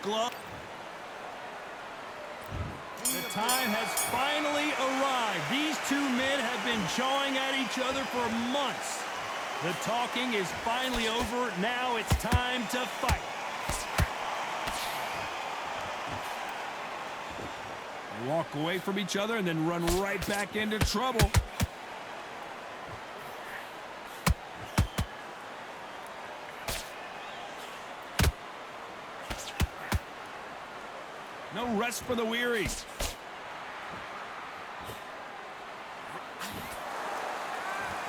glove. The time has finally arrived. These two men have been jawing at each other for months. The talking is finally over. Now it's time to fight. They walk away from each other and then run right back into trouble. No rest for the weary.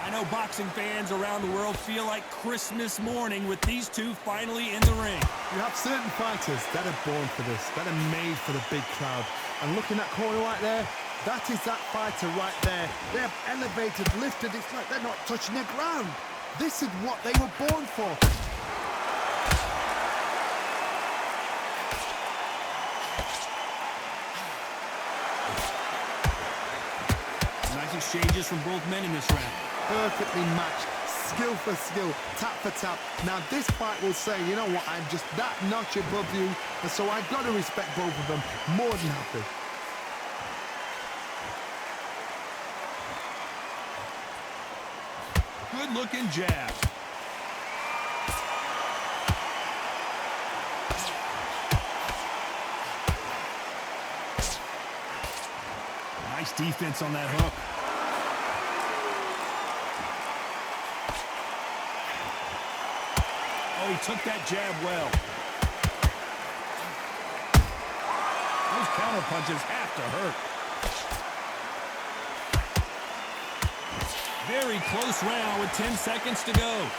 I know boxing fans around the world feel like Christmas morning with these two finally in the ring. You have certain fighters that are born for this, that are made for the big crowd. And look in that corner right there, that is that fighter right there. They have elevated, lifted, it's like they're not touching the ground. This is what they were born for. Nice exchanges from both men in this round. Perfectly matched, skill for skill, tap for tap. Now this fight will say, you know what, I'm just that notch above you, and so I've got to respect both of them more than happy. Good looking jab. Nice defense on that hook. Oh, he took that jab well. Those counter punches have to hurt. Very close round with 10 seconds to go.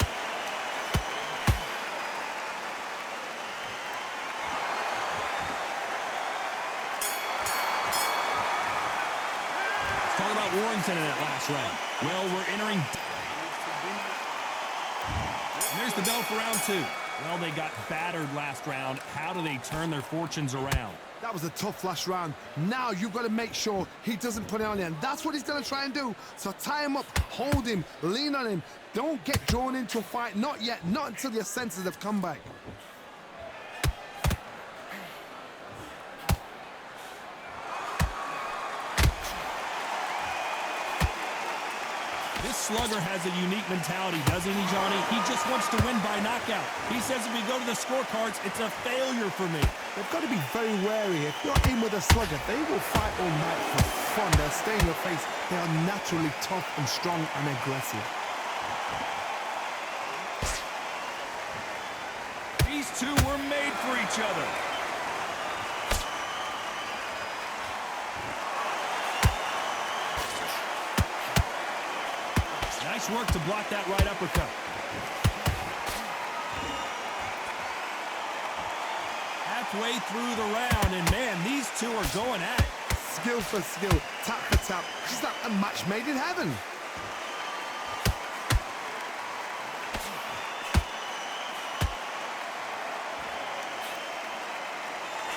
Let's talk about Warrington in that last round. Well, we're entering... And there's the bell for round two. Well, they got battered last round. How do they turn their fortunes around? That was a tough last round. Now you've got to make sure he doesn't put it on you, and that's what he's going to try and do. So tie him up, hold him, lean on him. Don't get drawn into a fight. Not yet. Not until your senses have come back. This slugger has a unique mentality, doesn't he, Johnny? He just wants to win by knockout. He says if we go to the scorecards, it's a failure for me. They've got to be very wary. If you're in with a slugger, they will fight all night for fun. They'll stay in your face. They are naturally tough and strong and aggressive. These two were made for each other. Nice work to block that right uppercut. Halfway through the round, and man, these two are going at it. Skill for skill, tap for tap. Just like a match made in heaven.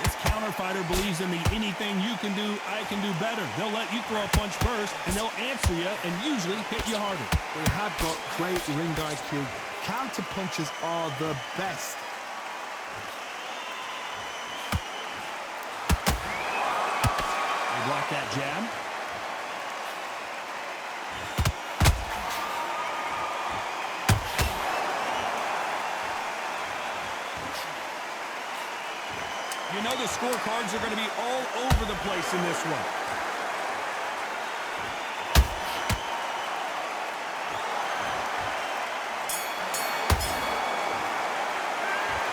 This counter fighter believes in the anything you can do, I can do better. They'll let you throw a punch first, and they'll answer you and usually hit you harder. They have got great ring IQ. Counter punches are the best. They block that jab. You know the scorecards are going to be all over the place in this one.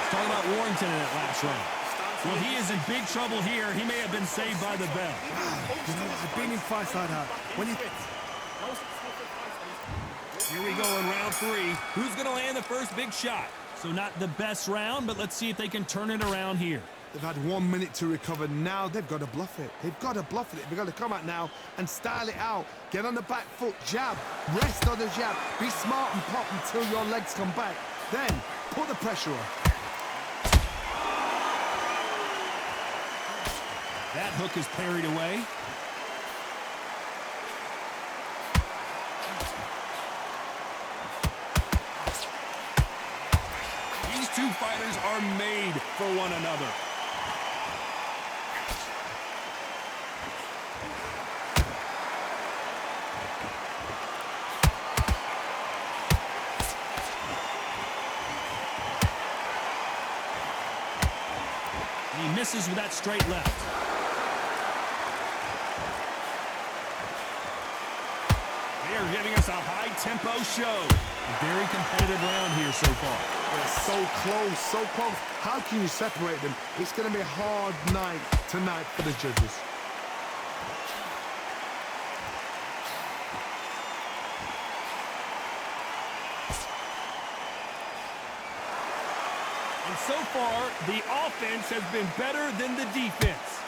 Let's talk about Warrington in that last round. Well, he is in big trouble here. He may have been saved by the bell. You know, I've been in fights like that. When you... Here we go in round three. Who's going to land the first big shot? So not the best round, but let's see if they can turn it around here. They've had 1 minute to recover. Now they've got to bluff it. They've got to bluff it. They've got to come out now and style it out. Get on the back foot, jab, rest on the jab. Be smart and pop until your legs come back. Then put the pressure on. That hook is parried away. These two fighters are made for one another. And he misses with that straight left. They are giving us a high-tempo show. A very competitive round here so far. They're so close, so close. How can you separate them? It's going to be a hard night tonight for the judges. And so far, the offense has been better than the defense.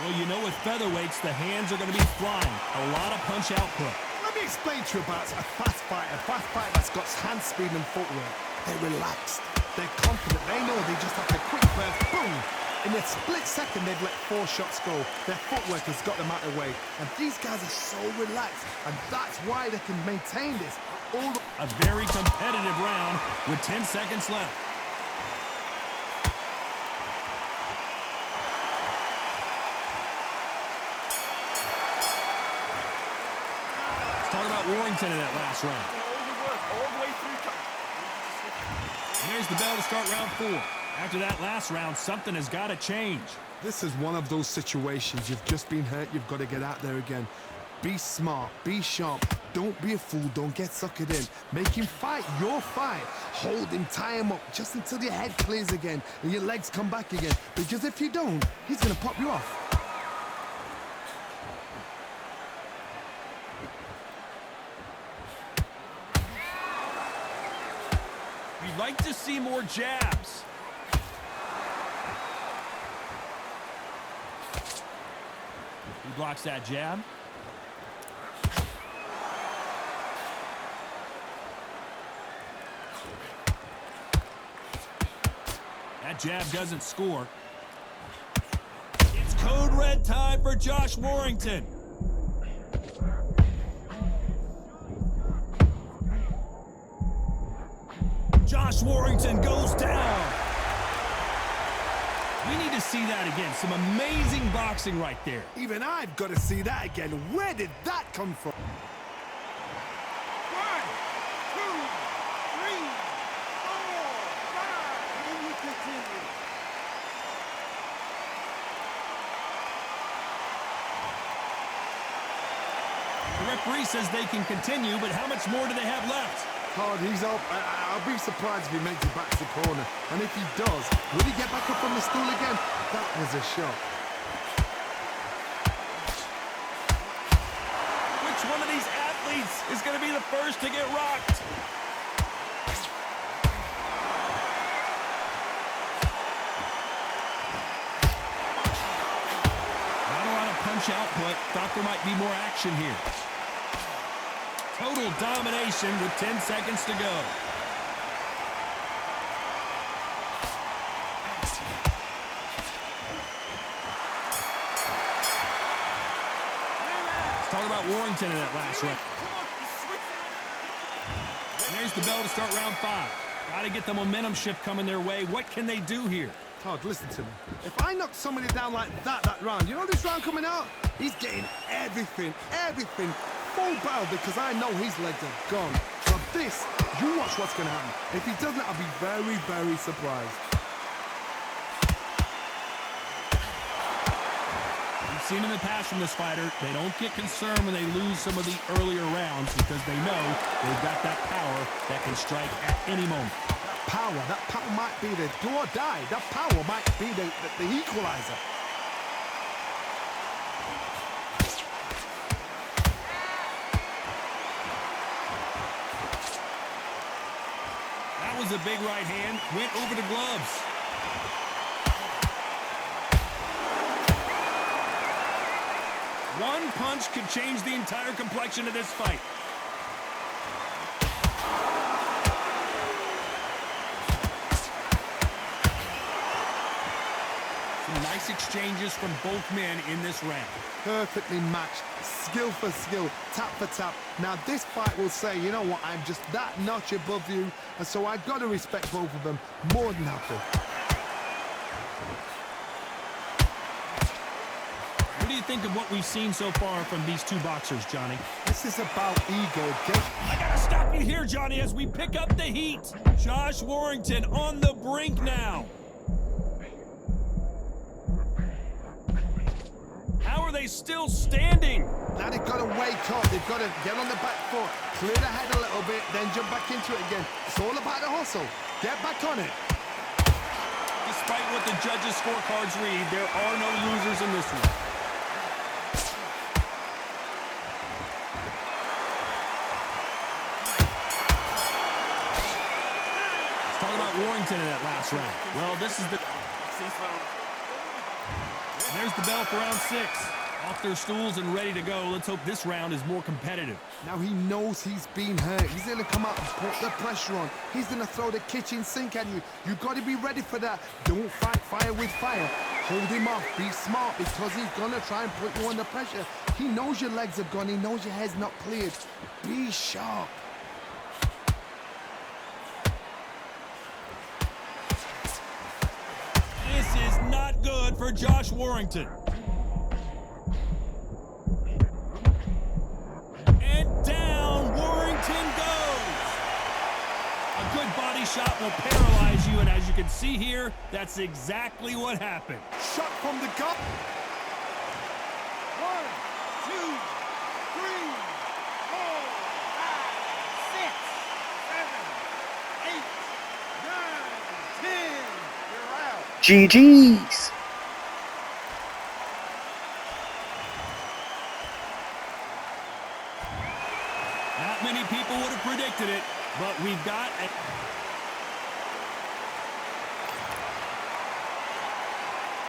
Well, you know with featherweights, the hands are going to be flying. A lot of punch output. Let me explain to you about a fast fighter. A fast fighter that's got hand speed and footwork. They're relaxed. They're confident. They know they just have to quick burst. Boom! In a split second, they've let 4 shots go. Their footwork has got them out of the way. And these guys are so relaxed. And that's why they can maintain this. A very competitive round with 10 seconds left. Talk about Warrington in that last round. And there's the bell to start round 4. After that last round, something has got to change. This is one of those situations. You've just been hurt. You've got to get out there again. Be smart. Be sharp. Don't be a fool. Don't get suckered in. Make him fight your fight. Hold him. Tie him up just until your head clears again and your legs come back again. Because if you don't, he's going to pop you off. We'd like to see more jabs. He blocks that jab. That jab doesn't score. It's code red time for Josh Warrington. Josh Warrington goes down. We need to see that again. Some amazing boxing right there. Even I've got to see that again. Where did that come from? 1, 2, 3, 4, 5. And we continue. The referee says they can continue, but how much more do they have left? Hard, he's up. I'll be surprised if he makes it back to the corner. And if he does, will he get back up on the stool again? That was a shot. Which one of these athletes is going to be the first to get rocked? Not a lot of punch output. Thought there might be more action here. Total domination with 10 seconds to go. Let's talk about Warrington in that last round. And there's the bell to start round 5. Got to get the momentum shift coming their way. What can they do here? Todd, listen to me. If I knock somebody down like that round, you know this round coming out? He's getting everything, full barrel, because I know his legs are gone. So this, you watch what's going to happen. If he doesn't, I'll be very, very surprised. We've seen in the past from this fighter, they don't get concerned when they lose some of the earlier rounds because they know they've got that power that can strike at any moment. That power might be the do or die. That power might be the equalizer. That was a big right hand, went over the gloves. One punch could change the entire complexion of this fight. Some nice exchanges from both men in this round. Perfectly matched, skill for skill, tap for tap. Now this fight will say, you know what, I'm just that notch above you, and so I've got to respect both of them more than happy. What do you think of what we've seen so far from these two boxers, Johnny? This is about ego. I gotta stop you here, Johnny, as we pick up the heat. Josh Warrington on the brink now. How are they still standing? Now they've got to wake up. They've got to get on the back foot, clear the head a little bit, then jump back into it again. It's all about the hustle. Get back on it. Despite what the judges' scorecards read, there are no losers in this one. Let's talk about Warrington in that last round. Well, this is the... There's the bell for round 6. Off their stools and ready to go. Let's hope this round is more competitive. Now he knows he's been hurt. He's going to come out and put the pressure on. He's going to throw the kitchen sink at you. You've got to be ready for that. Don't fight fire with fire. Hold him off. Be smart because he's going to try and put you under pressure. He knows your legs are gone. He knows your head's not cleared. Be sharp. This is not good for Josh Warrington. And down Warrington goes. A good body shot will paralyze you, and as you can see here, that's exactly what happened. Shot from the gut. 1, 2, 3, 4, 5, 6, 7, 8, 9, 10. You're out. GG's. Not many people would have predicted it, but we've got a...